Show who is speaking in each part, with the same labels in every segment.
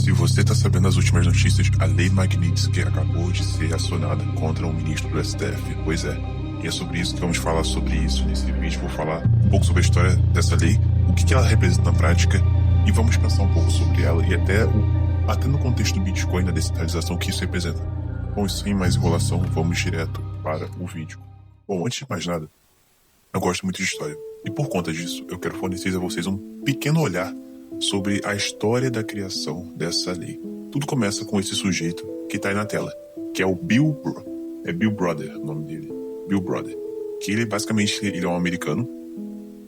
Speaker 1: Se você está sabendo as últimas notícias, a Lei Magnitsky acabou de ser acionada contra um ministro do STF. Pois é, e é sobre isso que vamos falar sobre isso nesse vídeo. Vou falar um pouco sobre a história dessa lei, o que ela representa na prática, e vamos pensar um pouco sobre ela e até no contexto do Bitcoin, da descentralização que isso representa. Bom, sem mais enrolação, vamos direto para o vídeo. Bom, antes de mais nada, eu gosto muito de história, e por conta disso, eu quero fornecer a vocês um pequeno olhar sobre a história da criação dessa lei. Tudo começa com esse sujeito que está aí na tela, que é o Bill Brother, o nome dele, Bill Brother, que ele basicamente é um americano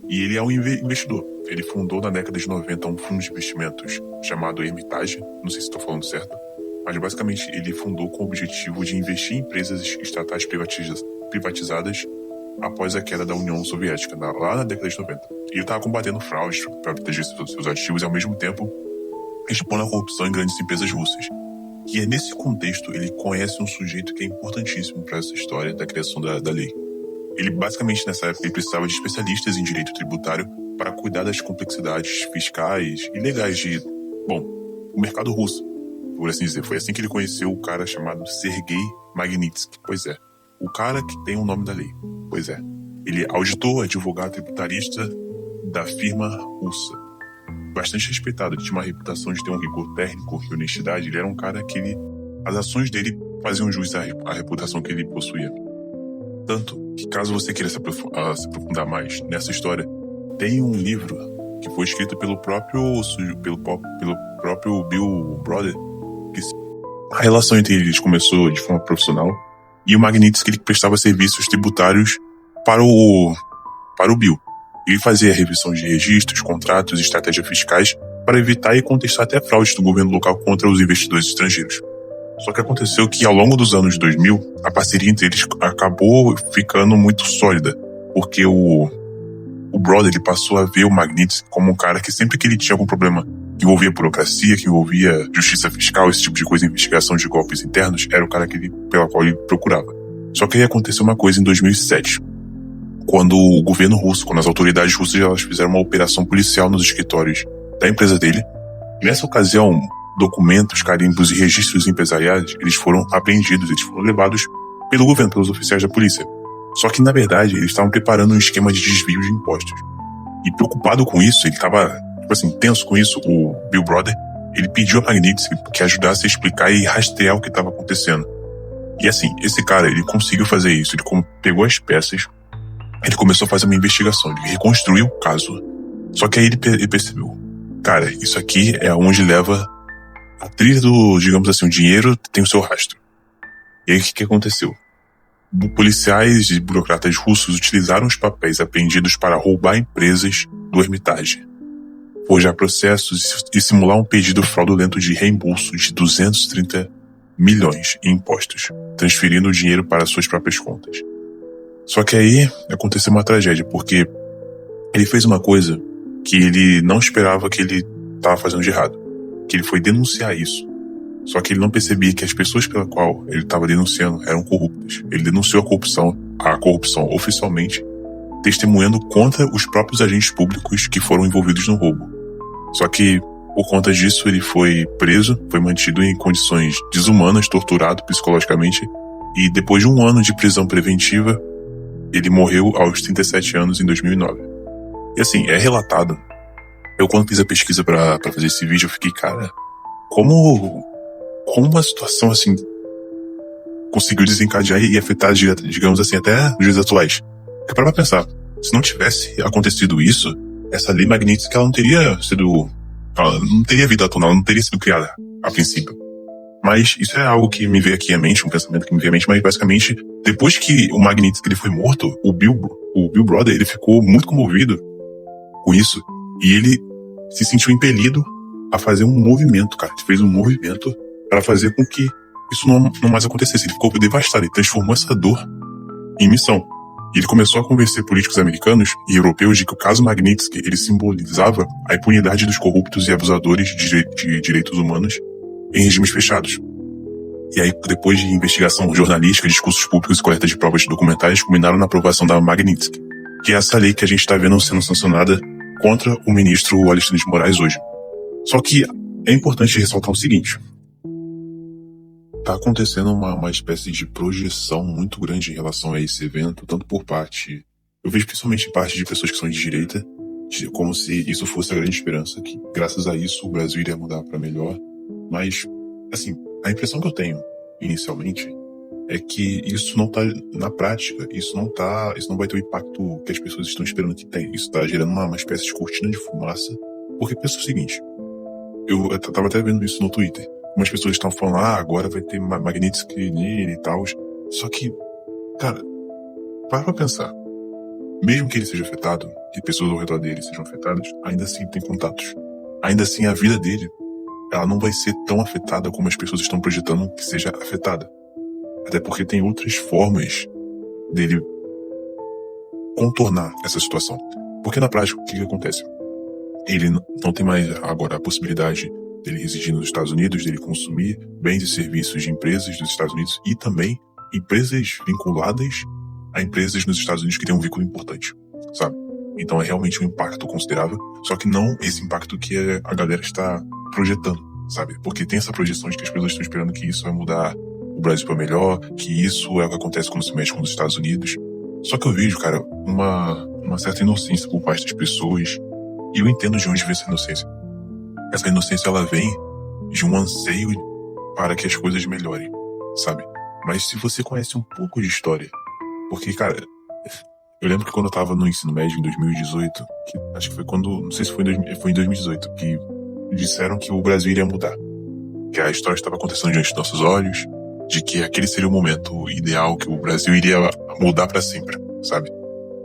Speaker 1: e ele é um investidor. Ele fundou na década de 90 um fundo de investimentos chamado Hermitage, não sei se estou falando certo, mas basicamente ele fundou com o objetivo de investir em empresas estatais privatizadas após a queda da União Soviética, lá na década de 90. E ele estava combatendo fraude para proteger seus ativos e, ao mesmo tempo, expondo a corrupção em grandes empresas russas. E é nesse contexto ele conhece um sujeito que é importantíssimo para essa história da criação da lei. Ele, basicamente, nessa época, ele precisava de especialistas em direito tributário para cuidar das complexidades fiscais e legais o mercado russo, por assim dizer. Foi assim que ele conheceu o cara chamado Sergei Magnitsky. Pois é, o cara que tem o nome da lei. Pois é, ele é auditor, advogado tributarista da firma russa. Bastante respeitado, ele tinha uma reputação de ter um rigor técnico e honestidade. Ele era um cara que as ações dele faziam jus à reputação que ele possuía. Tanto que, caso você queira se aprofundar mais nessa história, tem um livro que foi escrito pelo próprio Bill Brother, que a relação entre eles começou de forma profissional, e o Magnitsky ele prestava serviços tributários para o Bill. Ele fazia revisão de registros, contratos e estratégias fiscais para evitar e contestar até fraudes do governo local contra os investidores estrangeiros. Só que aconteceu que, ao longo dos anos 2000, a parceria entre eles acabou ficando muito sólida, porque o Brother ele passou a ver o Magnitsky como um cara que, sempre que ele tinha algum problema que envolvia burocracia, que envolvia justiça fiscal, esse tipo de coisa, investigação de golpes internos, era o cara pela qual ele procurava. Só que aí aconteceu uma coisa em 2007, quando o governo russo, quando as autoridades russas elas fizeram uma operação policial nos escritórios da empresa dele. Nessa ocasião, documentos, carimbos e registros empresariais, eles foram apreendidos, eles foram levados pelo governo, pelos oficiais da polícia. Só que, na verdade, eles estavam preparando um esquema de desvio de impostos. E preocupado com isso, ele estava, tenso com isso, o Bill Brother, ele pediu a Magnitsky que ajudasse a explicar e rastrear o que estava acontecendo. E assim, esse cara, ele conseguiu fazer isso, ele pegou as peças, ele começou a fazer uma investigação, ele reconstruiu o caso. Só que aí ele percebeu, cara, isso aqui é onde leva a trilha do, digamos assim, o dinheiro tem o seu rastro. E aí o que aconteceu? Policiais e burocratas russos utilizaram os papéis apreendidos para roubar empresas do Hermitage, forjar processos e simular um pedido fraudulento de reembolso de 230 milhões em impostos, transferindo o dinheiro para suas próprias contas. Só que aí aconteceu uma tragédia, porque ele fez uma coisa que ele não esperava que ele estava fazendo de errado, que ele foi denunciar isso. Só que ele não percebia que as pessoas pela qual ele estava denunciando eram corruptas. Ele denunciou a corrupção oficialmente, testemunhando contra os próprios agentes públicos que foram envolvidos no roubo. Só que, por conta disso, ele foi preso, foi mantido em condições desumanas, torturado psicologicamente, e depois de 1 ano de prisão preventiva, ele morreu aos 37 anos em 2009. E assim, é relatado. Eu, quando fiz a pesquisa pra fazer esse vídeo, eu fiquei, cara, como uma situação assim conseguiu desencadear e afetar, digamos assim, até os dias atuais. Porque para pensar, se não tivesse acontecido isso, essa lei Magnitsky ela não teria vindo à tona, ela não teria sido criada a princípio. Mas isso é algo que me veio aqui à mente, um pensamento que me veio à mente, mas basicamente, depois que o Magnitsky ele foi morto, o Bill Brother ele ficou muito comovido com isso, e ele se sentiu impelido a fazer um movimento, cara. Ele fez um movimento para fazer com que isso não mais acontecesse. Ele ficou devastado, ele transformou essa dor em missão. E ele começou a convencer políticos americanos e europeus de que o caso Magnitsky ele simbolizava a impunidade dos corruptos e abusadores de direitos humanos em regimes fechados. E aí, depois de investigação jornalística, discursos públicos e coleta de provas documentais, culminaram na aprovação da Magnitsky, que é essa lei que a gente está vendo sendo sancionada contra o ministro Alexandre de Moraes hoje. Só que é importante ressaltar o seguinte. Tá acontecendo uma espécie de projeção muito grande em relação a esse evento, tanto por parte... Eu vejo principalmente parte de pessoas que são de direita, como se isso fosse a grande esperança, que graças a isso o Brasil iria mudar para melhor. Mas, assim, a impressão que eu tenho, inicialmente, é que isso não tá, na prática, isso não vai ter o impacto que as pessoas estão esperando que tenha. Isso tá gerando uma espécie de cortina de fumaça, porque pensa o seguinte, eu tava até vendo isso no Twitter, umas pessoas estão falando, agora vai ter Magnitsky nele e tal, só que, cara, para pra pensar, mesmo que ele seja afetado, que pessoas ao redor dele sejam afetadas, ainda assim tem contatos, ainda assim a vida dele, ela não vai ser tão afetada como as pessoas estão projetando que seja afetada. Até porque tem outras formas dele contornar essa situação. Porque na prática, o que acontece? Ele não tem mais agora a possibilidade dele residir nos Estados Unidos, dele consumir bens e serviços de empresas dos Estados Unidos e também empresas vinculadas a empresas nos Estados Unidos que têm um vínculo importante, sabe? Então é realmente um impacto considerável, só que não esse impacto que a galera está projetando, sabe? Porque tem essa projeção de que as pessoas estão esperando que isso vai mudar o Brasil para melhor, que isso é o que acontece quando se mexe com os Estados Unidos. Só que eu vejo, cara, uma certa inocência por parte das pessoas, e eu entendo de onde vem essa inocência. Essa inocência, ela vem de um anseio para que as coisas melhorem, sabe? Mas se você conhece um pouco de história, porque, cara, eu lembro que quando eu tava no ensino médio em 2018, que acho que foi quando, não sei se foi em 2018, que disseram que o Brasil iria mudar, que a história estava acontecendo diante dos nossos olhos, de que aquele seria o momento ideal, que o Brasil iria mudar pra sempre, sabe?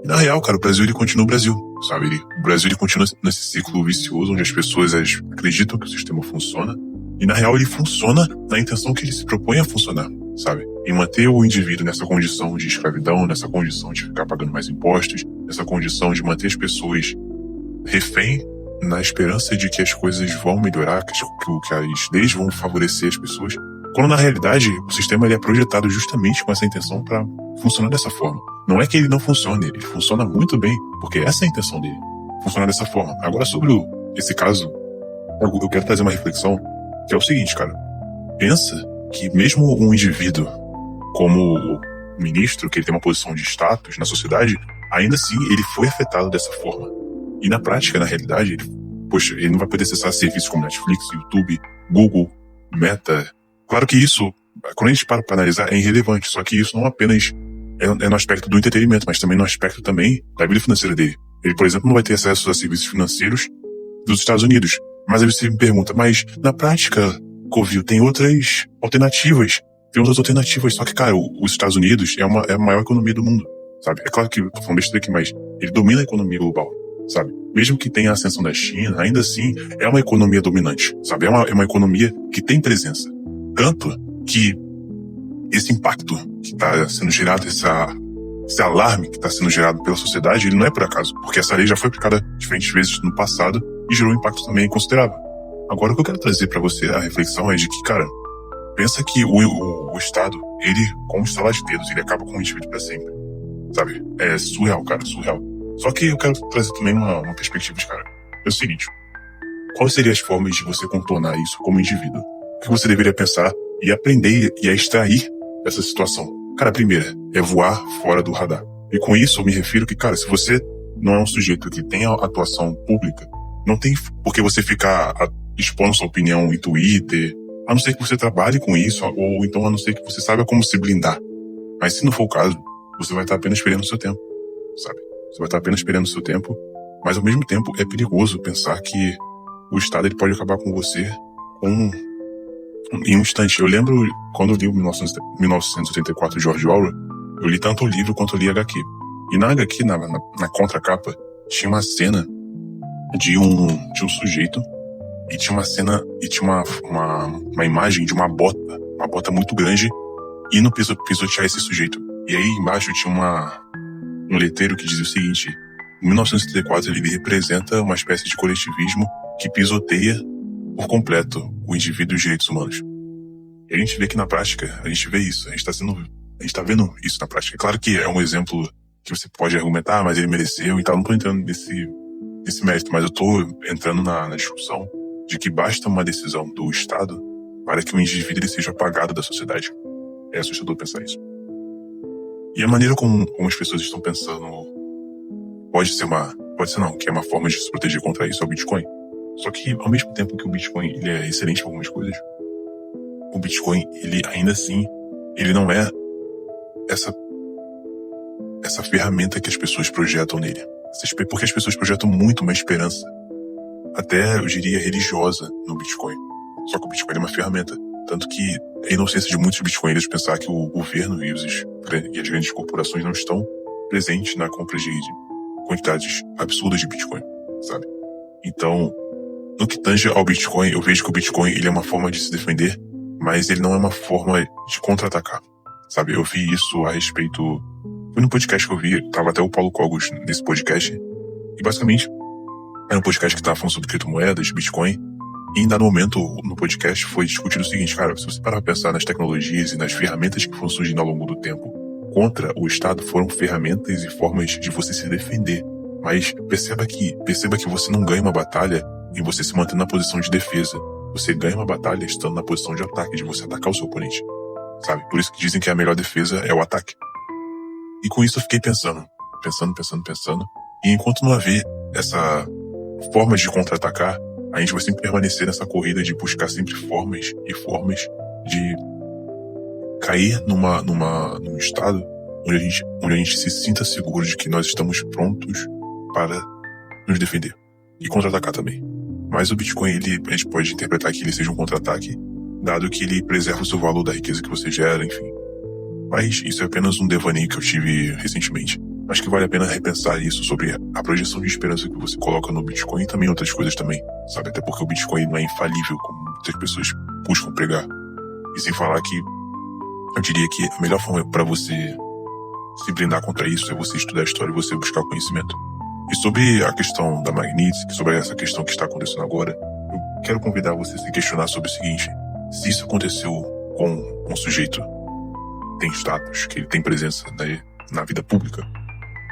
Speaker 1: E na real, cara, o Brasil, ele continua o Brasil, sabe? O Brasil, ele continua nesse ciclo vicioso, onde as pessoas acreditam que o sistema funciona, e na real ele funciona na intenção que ele se propõe a funcionar, sabe? Em manter o indivíduo nessa condição de escravidão, nessa condição de ficar pagando mais impostos, nessa condição de manter as pessoas refém na esperança de que as coisas vão melhorar, que as leis vão favorecer as pessoas, quando na realidade o sistema ele é projetado justamente com essa intenção para funcionar dessa forma. Não é que ele não funcione, ele funciona muito bem, porque essa é a intenção dele, funcionar dessa forma. Agora sobre esse caso, eu quero trazer uma reflexão, que é o seguinte, cara, pensa que mesmo um indivíduo como o ministro, que ele tem uma posição de status na sociedade, ainda assim ele foi afetado dessa forma. E na prática, na realidade, ele não vai poder acessar serviços como Netflix, YouTube, Google, Meta. Claro que isso, quando a gente para pra analisar, é irrelevante, só que isso não apenas é no aspecto do entretenimento, mas também no aspecto também da vida financeira dele. Ele, por exemplo, não vai ter acesso a serviços financeiros dos Estados Unidos. Mas aí você me pergunta, mas na prática, Covil, tem outras alternativas. Só que, cara, os Estados Unidos é a maior economia do mundo, sabe? É claro que eu tô falando besteira aqui, mas ele domina a economia global, sabe? Mesmo que tenha a ascensão da China, ainda assim é uma economia dominante, sabe? É uma economia que tem presença. Tanto que esse impacto que está sendo gerado, esse alarme que está sendo gerado pela sociedade, ele não é por acaso, porque essa lei já foi aplicada diferentes vezes no passado e gerou um impacto também considerável. Agora, o que eu quero trazer para você, a reflexão é de que, cara, pensa que o Estado, ele, com um estalar de dedos, ele acaba com o indivíduo para sempre, sabe? É surreal, cara, surreal. Só que eu quero trazer também uma perspectiva de, cara, é o seguinte, quais seriam as formas de você contornar isso como indivíduo? O que você deveria pensar e aprender e a extrair dessa situação? Cara, a primeira é voar fora do radar. E com isso eu me refiro que, cara, se você não é um sujeito que tem atuação pública, não tem por que você ficar expondo sua opinião em Twitter, a não ser que você trabalhe com isso, ou então a não ser que você saiba como se blindar. Mas se não for o caso, você vai estar apenas perdendo o seu tempo, sabe? Você vai estar apenas perdendo o seu tempo, mas ao mesmo tempo é perigoso pensar que o Estado ele pode acabar com você em um instante. Eu lembro quando eu li o 1984 de George Orwell, eu li tanto o livro quanto eu li a HQ. E na HQ, na contracapa, tinha uma cena de um sujeito e tinha uma cena e tinha uma imagem de uma bota muito grande indo pisotear esse sujeito. E aí embaixo tinha um letreiro que dizia o seguinte: em 1974 ele representa uma espécie de coletivismo que pisoteia por completo o indivíduo e os direitos humanos. E a gente vê que na prática, a gente vê isso, a gente tá vendo isso na prática. É claro que é um exemplo que você pode argumentar, mas ele mereceu e tal, não tô entrando nesse mérito, mas eu tô entrando na discussão de que basta uma decisão do Estado para que o indivíduo ele seja apagado da sociedade. É assustador pensar isso. E a maneira como as pessoas estão pensando pode ser não, que é uma forma de se proteger contra isso, é o Bitcoin. Só que, ao mesmo tempo que o Bitcoin ele é excelente em algumas coisas, o Bitcoin, ele ainda assim, ele não é essa ferramenta que as pessoas projetam nele. Porque as pessoas projetam muito uma esperança, até, eu diria, religiosa no Bitcoin. Só que o Bitcoin é uma ferramenta. Tanto que a inocência de muitos bitcoinheiros pensar que o governo e as grandes corporações não estão presentes na compra de quantidades absurdas de Bitcoin, sabe? Então, no que tange ao Bitcoin, eu vejo que o Bitcoin ele é uma forma de se defender, mas ele não é uma forma de contra-atacar, sabe? Eu vi isso a respeito... Foi no podcast que eu vi, tava até o Paulo Cogos nesse podcast, e basicamente era um podcast que tava falando sobre criptomoedas, Bitcoin, e em dado momento no podcast foi discutido o seguinte, cara, se você parar pra pensar nas tecnologias e nas ferramentas que foram surgindo ao longo do tempo contra o Estado, foram ferramentas e formas de você se defender. Mas perceba que você não ganha uma batalha em você se manter na posição de defesa. Você ganha uma batalha estando na posição de ataque, de você atacar o seu oponente, sabe? Por isso que dizem que a melhor defesa é o ataque. E com isso eu fiquei pensando. E enquanto não haver essa forma de contra-atacar, a gente vai sempre permanecer nessa corrida de buscar sempre formas de cair num estado onde a gente se sinta seguro de que nós estamos prontos para nos defender. E contra-atacar também. Mas o Bitcoin, a gente pode interpretar que ele seja um contra-ataque, dado que ele preserva o seu valor da riqueza que você gera, enfim. Mas isso é apenas um devaneio que eu tive recentemente. Acho que vale a pena repensar isso sobre a projeção de esperança que você coloca no Bitcoin e também outras coisas também, sabe? Até porque o Bitcoin não é infalível, como muitas pessoas buscam pregar. E sem falar que eu diria que a melhor forma para você se blindar contra isso é você estudar a história e você buscar o conhecimento. E sobre a questão da Magnitsky, sobre essa questão que está acontecendo agora, eu quero convidar você a se questionar sobre o seguinte: se isso aconteceu com um sujeito que tem status, que ele tem presença na vida pública,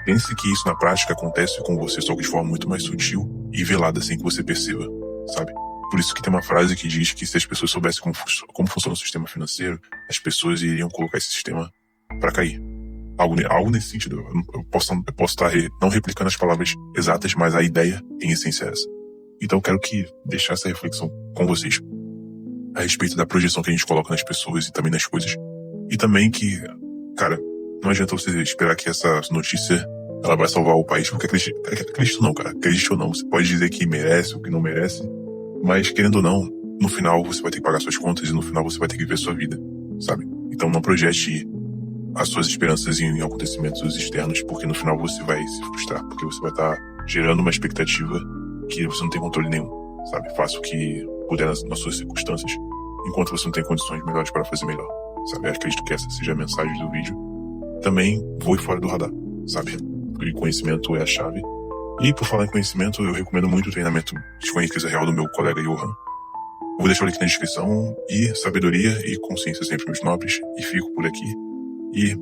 Speaker 1: pense que isso na prática acontece com você, só que de forma muito mais sutil e velada, sem que você perceba, sabe? Por isso que tem uma frase que diz que se as pessoas soubessem como funciona o sistema financeiro, as pessoas iriam colocar esse sistema para cair. Algo nesse sentido. Eu posso estar não replicando as palavras exatas, mas a ideia em essência é essa. Então eu quero deixar essa reflexão com vocês a respeito da projeção que a gente coloca nas pessoas e também nas coisas. E também que, cara, não adianta você esperar que essa notícia ela vai salvar o país, porque acredito não, cara. Acredite ou não, você pode dizer que merece ou que não merece, mas querendo ou não, no final você vai ter que pagar suas contas e no final você vai ter que viver sua vida, sabe? Então não projete as suas esperanças em acontecimentos externos, porque no final você vai se frustrar, porque você vai estar gerando uma expectativa que você não tem controle nenhum, sabe? Faça o que puder nas suas circunstâncias, enquanto você não tem condições melhores para fazer melhor, sabe? Eu acredito que essa seja a mensagem do vídeo. Também voe fora do radar, sabe? Porque conhecimento é a chave. E por falar em conhecimento, eu recomendo muito o treinamento de conhecimento real do meu colega Johan. Eu vou deixar o link na descrição. E sabedoria e consciência sempre meus nobres. E fico por aqui. E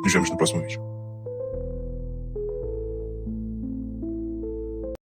Speaker 1: nos vemos no próximo vídeo.